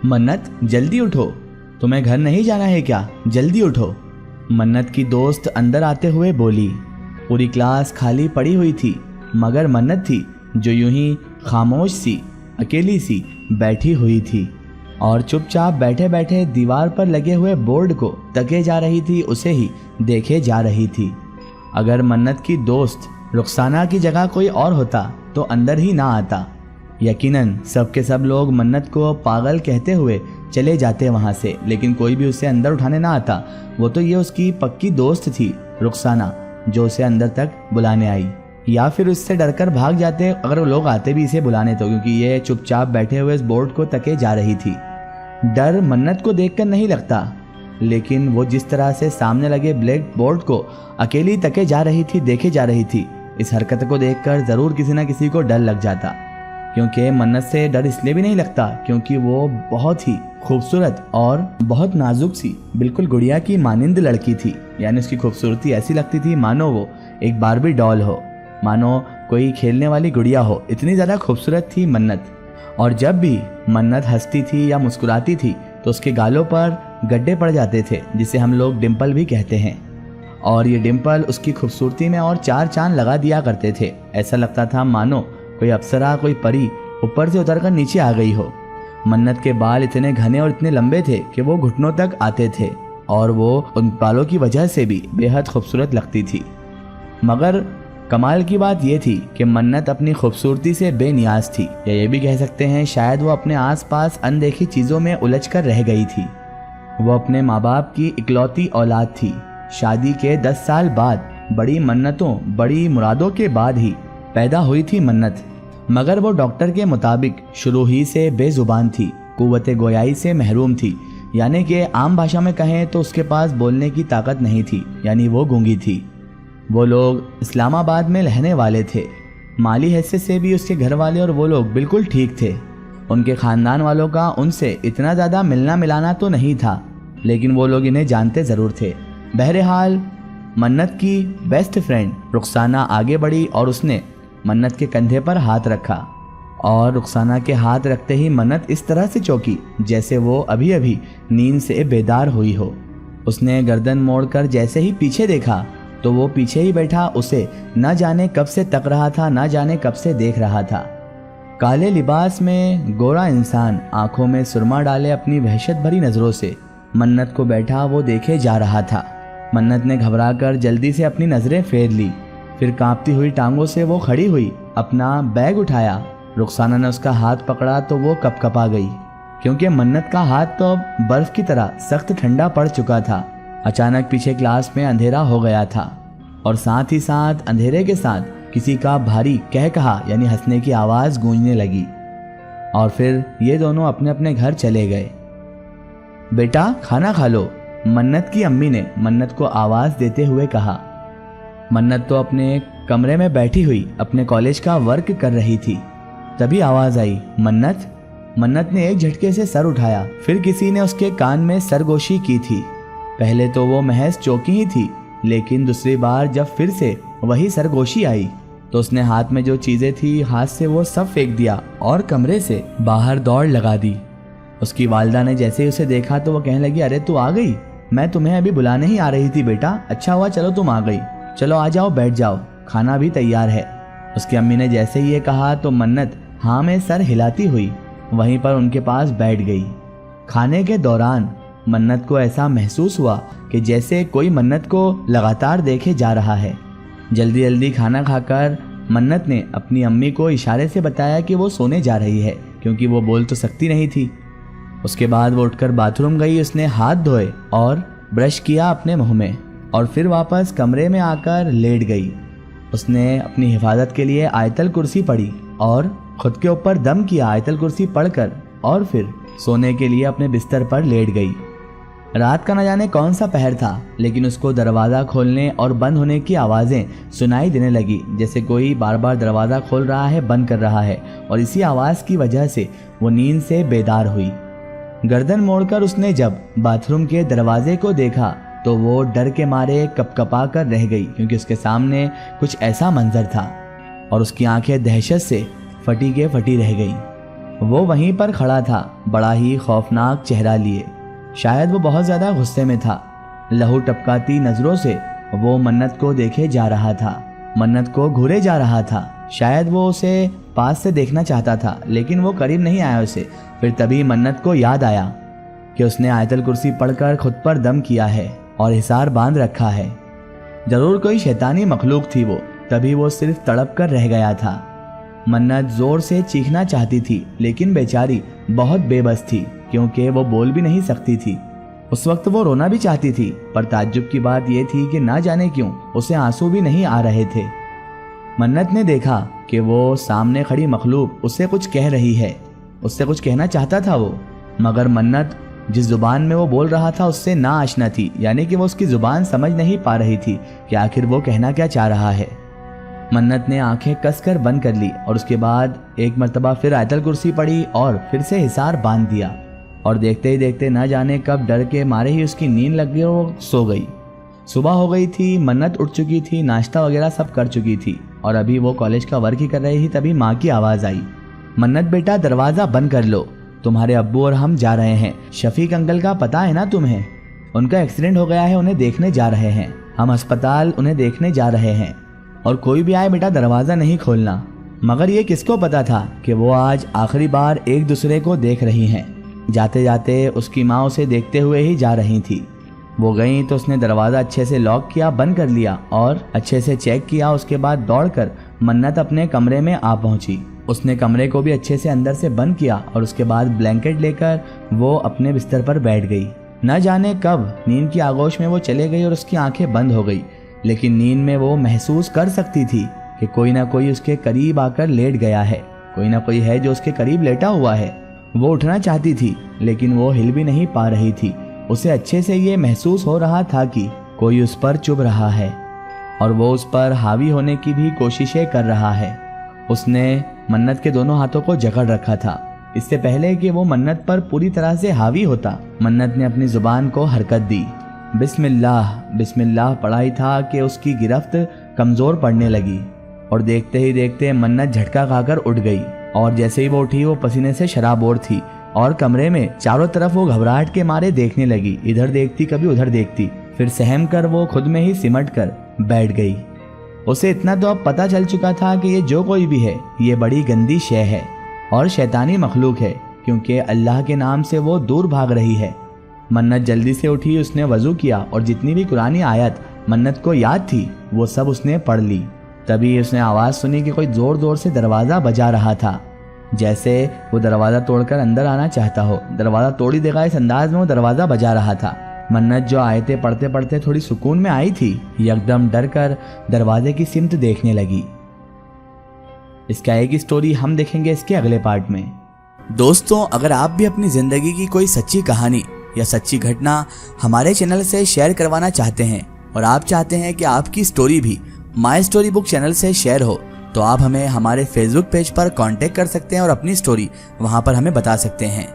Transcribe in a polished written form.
मन्नत जल्दी उठो, तुम्हें घर नहीं जाना है क्या? जल्दी उठो। मन्नत की दोस्त अंदर आते हुए बोली। पूरी क्लास खाली पड़ी हुई थी मगर मन्नत थी जो यूं ही खामोश सी अकेली सी बैठी हुई थी और चुपचाप बैठे बैठे दीवार पर लगे हुए बोर्ड को तके जा रही थी, उसे ही देखे जा रही थी। अगर मन्नत की दोस्त रुखसाना की जगह कोई और होता तो अंदर ही ना आता। यकीनन सब के सब लोग मन्नत को पागल कहते हुए चले जाते वहाँ से, लेकिन कोई भी उसे अंदर उठाने ना आता। वो तो ये उसकी पक्की दोस्त थी रुखसाना, जो उसे अंदर तक बुलाने आई, या फिर उससे डरकर भाग जाते अगर वो लोग आते भी इसे बुलाने तो, क्योंकि ये चुपचाप बैठे हुए इस बोर्ड को तके जा रही थी। डर मन्नत को देखकर नहीं लगता, लेकिन वो जिस तरह से सामने लगे ब्लैक बोर्ड को अकेली तके जा रही थी, देखे जा रही थी, इस हरकत को देखकर जरूर किसी न किसी को डर लग जाता। क्योंकि मन्नत से डर इसलिए भी नहीं लगता क्योंकि वो बहुत ही खूबसूरत और बहुत नाजुक सी बिल्कुल गुड़िया की मानिंद लड़की थी। यानी उसकी खूबसूरती ऐसी लगती थी मानो वो एक बारबी डॉल हो, मानो कोई खेलने वाली गुड़िया हो, इतनी ज़्यादा खूबसूरत थी मन्नत। और जब भी मन्नत हंसती थी या मुस्कुराती थी तो उसके गालों पर गड्ढे पड़ जाते थे, जिसे हम लोग डिम्पल भी कहते हैं। और ये डिम्पल उसकी खूबसूरती में और चार चांद लगा दिया करते थे। ऐसा लगता था मानो कोई अप्सरा, कोई परी ऊपर से उतरकर नीचे आ गई हो। मन्नत के बाल इतने घने और इतने लंबे थे कि वो घुटनों तक आते थे और वो उन बालों की वजह से भी बेहद खूबसूरत लगती थी। मगर कमाल की बात यह थी कि मन्नत अपनी खूबसूरती से बेनियाज थी, या ये भी कह सकते हैं शायद वो अपने आसपास अनदेखी चीज़ों में उलझ कर रह गई थी। वो अपने माँ बाप की इकलौती औलाद थी। शादी के 10 साल बाद बड़ी मन्नतों बड़ी मुरादों के बाद ही पैदा हुई थी मन्नत। मगर वो डॉक्टर के मुताबिक शुरू ही से बेजुबान थी, कुव्वत गोयाई से महरूम थी। यानी कि आम भाषा में कहें तो उसके पास बोलने की ताकत नहीं थी, यानी वो गूंगी थी। वो लोग इस्लामाबाद में रहने वाले थे। माली हैसियत से भी उसके घर वाले और वो लोग बिल्कुल ठीक थे। उनके ख़ानदान वालों का उनसे इतना ज़्यादा मिलना मिलाना तो नहीं था, लेकिन वो लोग इन्हें जानते ज़रूर थे। बहरहाल मन्नत की बेस्ट फ्रेंड रुखसाना आगे बढ़ी और उसने मन्नत के कंधे पर हाथ रखा, और रुखसाना के हाथ रखते ही मन्नत इस तरह से चौंकी जैसे वो अभी अभी नींद से बेदार हुई हो। उसने गर्दन मोड़कर जैसे ही पीछे देखा तो वो पीछे ही बैठा उसे न जाने कब से तक रहा था, न जाने कब से देख रहा था। काले लिबास में गोरा इंसान आंखों में सुरमा डाले अपनी वहशत भरी नज़रों से मन्नत को बैठा वो देखे जा रहा था। मन्नत ने घबराकर जल्दी से अपनी नज़रें फेर ली, फिर कांपती हुई टांगों से वो खड़ी हुई, अपना बैग उठाया। रुखसाना ने उसका हाथ पकड़ा तो वो कपकपा गई, क्योंकि मन्नत का हाथ तो अब बर्फ की तरह सख्त ठंडा पड़ चुका था। अचानक पीछे क्लास में अंधेरा हो गया था और साथ ही साथ अंधेरे के साथ किसी का भारी कह कहा यानी हंसने की आवाज़ गूंजने लगी। और फिर ये दोनों अपने अपने घर चले गए। बेटा खाना खा लो, मन्नत की अम्मी ने मन्नत को आवाज़ देते हुए कहा। मन्नत तो अपने कमरे में बैठी हुई अपने कॉलेज का वर्क कर रही थी। तभी आवाज़ आई, मन्नत। मन्नत ने एक झटके से सर उठाया, फिर किसी ने उसके कान में सरगोशी की थी। पहले तो वो महज चौंकी ही थी, लेकिन दूसरी बार जब फिर से वही सरगोशी आई तो उसने हाथ में जो चीज़ें थी हाथ से वो सब फेंक दिया और कमरे से बाहर दौड़ लगा दी। उसकी वालिदा ने जैसे ही उसे देखा तो वो कहने लगी, अरे तू आ गई, मैं तुम्हें अभी बुलाने ही आ रही थी बेटा। अच्छा हुआ चलो तुम आ गई, चलो आ जाओ बैठ जाओ, खाना भी तैयार है। उसकी अम्मी ने जैसे ही ये कहा तो मन्नत हाँ में सर हिलाती हुई वहीं पर उनके पास बैठ गई। खाने के दौरान मन्नत को ऐसा महसूस हुआ कि जैसे कोई मन्नत को लगातार देखे जा रहा है। जल्दी जल्दी खाना खाकर मन्नत ने अपनी अम्मी को इशारे से बताया कि वो सोने जा रही है, क्योंकि वो बोल तो सकती नहीं थी। उसके बाद वो उठकर बाथरूम गई, उसने हाथ धोए और ब्रश किया अपने मुंह में और फिर वापस कमरे में आकर लेट गई। उसने अपनी हिफाजत के लिए आयतल कुर्सी पढ़ी और खुद के ऊपर दम किया आयतल कुर्सी पढ़कर, और फिर सोने के लिए अपने बिस्तर पर लेट गई। रात का न जाने कौन सा पहर था, लेकिन उसको दरवाज़ा खोलने और बंद होने की आवाज़ें सुनाई देने लगी, जैसे कोई बार बार दरवाज़ा खोल रहा है, बंद कर रहा है, और इसी आवाज़ की वजह से वो नींद से बेदार हुई। गर्दन मोड़कर उसने जब बाथरूम के दरवाजे को देखा तो वो डर के मारे कपकपा कर रह गई, क्योंकि उसके सामने कुछ ऐसा मंजर था और उसकी आंखें दहशत से फटी के फटी रह गई। وہ وہیں پر کھڑا تھا، بڑا ہی خوفناک چہرہ لیے۔ شاید وہ بہت زیادہ غصے میں تھا۔ لہو ٹپکاتی نظروں سے وہ منت کو دیکھے جا رہا تھا، منت کو گھورے جا رہا تھا۔ شاید وہ اسے پاس سے دیکھنا چاہتا تھا لیکن وہ قریب نہیں آیا اسے۔ پھر تبھی منت کو یاد آیا کہ اس نے آیت الکرسی پڑھ کر خود پر دم کیا ہے اور حصار باندھ رکھا ہے۔ ضرور کوئی شیطانی مخلوق تھی وہ، تبھی وہ صرف تڑپ کر رہ گیا تھا۔ منت زور سے چیخنا چاہتی تھی لیکن بیچاری بہت بے بس تھی کیونکہ وہ بول بھی نہیں سکتی تھی۔ اس وقت وہ رونا بھی چاہتی تھی پر تعجب کی بات یہ تھی کہ نہ جانے کیوں اسے آنسو بھی نہیں آ رہے تھے۔ منت نے دیکھا کہ وہ سامنے کھڑی مخلوق اس سے کچھ کہہ رہی ہے، اس سے کچھ کہنا چاہتا تھا وہ، مگر منت جس زبان میں وہ بول رہا تھا اس سے نا آشنا تھی، یعنی کہ وہ اس کی زبان سمجھ نہیں پا رہی تھی کہ آخر وہ کہنا کیا چاہ رہا ہے۔ منت نے آنکھیں کس کر بند کر لی اور اس کے بعد ایک مرتبہ پھر آیت الکرسی پڑھی اور پھر سے حصار باندھ دیا، اور دیکھتے ہی دیکھتے نہ جانے کب ڈر کے مارے ہی اس کی نیند لگ گئی اور وہ سو گئی۔ صبح ہو گئی تھی، منت اٹھ چکی تھی، ناشتہ وغیرہ سب کر چکی تھی اور ابھی وہ کالج کا ورک ہی کر رہی تھی، تبھی ماں کی آواز آئی، منت بیٹا دروازہ بند کر لو، تمہارے ابو اور ہم جا رہے ہیں۔ شفیق انکل کا پتہ ہے نا تمہیں؟ ان کا ایکسیڈنٹ ہو گیا ہے، انہیں دیکھنے جا رہے ہیں، ہم ہسپتال انہیں دیکھنے جا رہے ہیں، اور کوئی بھی آئے بیٹا دروازہ نہیں کھولنا۔ مگر یہ کس کو پتا تھا کہ وہ آج آخری بار ایک دوسرے کو دیکھ رہی ہیں۔ جاتے جاتے اس کی ماں اسے دیکھتے ہوئے ہی جا رہی تھی۔ وہ گئیں تو اس نے دروازہ اچھے سے لاک کیا، بند کر لیا اور اچھے سے چیک کیا۔ اس کے بعد دوڑ کر منت اپنے کمرے میں آ پہنچی۔ اس نے کمرے کو بھی اچھے سے اندر سے بند کیا اور اس کے بعد بلینکٹ لے کر وہ اپنے بستر پر بیٹھ گئی۔ نہ جانے کب نیند کی آغوش میں وہ چلے گئی اور اس کی آنکھیں بند ہو گئی، لیکن نیند میں وہ محسوس کر سکتی تھی کہ کوئی نہ کوئی اس کے قریب آ کر لیٹ گیا ہے، کوئی نہ کوئی ہے جو اس کے قریب لیٹا ہوا ہے۔ وہ اٹھنا چاہتی تھی لیکن وہ ہل بھی نہیں پا رہی تھی۔ اسے اچھے سے یہ محسوس ہو رہا تھا کہ کوئی اس پر چبھ رہا ہے اور وہ اس پر حاوی ہونے کی بھی کوششیں کر رہا ہے۔ اس نے منت کے دونوں ہاتھوں کو جکڑ رکھا تھا۔ اس سے پہلے کہ وہ منت پر پوری طرح سے حاوی ہوتا، منت نے اپنی زبان کو حرکت دی۔ بسم اللہ پڑھا ہی تھا کہ اس کی گرفت کمزور پڑنے لگی اور دیکھتے ہی دیکھتے منت جھٹکا کھا کر اٹھ گئی، اور جیسے ہی وہ اٹھی وہ پسینے سے شرابور تھی اور کمرے میں چاروں طرف وہ گھبراہٹ کے مارے دیکھنے لگی، ادھر دیکھتی کبھی ادھر دیکھتی، پھر سہم کر وہ خود میں ہی سمٹ کر بیٹھ گئی۔ اسے اتنا تو اب پتہ چل چکا تھا کہ یہ جو کوئی بھی ہے یہ بڑی گندی شے ہے اور شیطانی مخلوق ہے، کیونکہ اللہ کے نام سے وہ دور بھاگ رہی ہے۔ منت جلدی سے اٹھی، اس نے وضو کیا اور جتنی بھی قرآنی آیت منت کو یاد تھی وہ سب اس نے پڑھ لی۔ تبھی اس نے آواز سنی کہ کوئی زور زور سے دروازہ بجا رہا تھا، جیسے وہ دروازہ توڑ کر اندر آنا چاہتا ہو۔ دروازہ توڑ ہی دے گا اس انداز میں وہ دروازہ بجا رہا تھا۔ منت جو آیتیں پڑھتے پڑھتے تھوڑی سکون میں آئی تھی، یکدم ڈر کر دروازے کی سمت دیکھنے لگی۔ اس کا ایک سٹوری ہم دیکھیں گے اس کے اگلے پارٹ میں۔ دوستوں، اگر آپ بھی اپنی زندگی کی کوئی سچی کہانی یا سچی گھٹنا ہمارے چینل سے شیئر کروانا چاہتے ہیں اور آپ چاہتے ہیں کہ آپ کی سٹوری بھی مائی سٹوری بک چینل سے شیئر ہو، تو آپ ہمیں ہمارے فیس بک پیج پر کانٹیکٹ کر سکتے ہیں اور اپنی سٹوری وہاں پر ہمیں بتا سکتے ہیں۔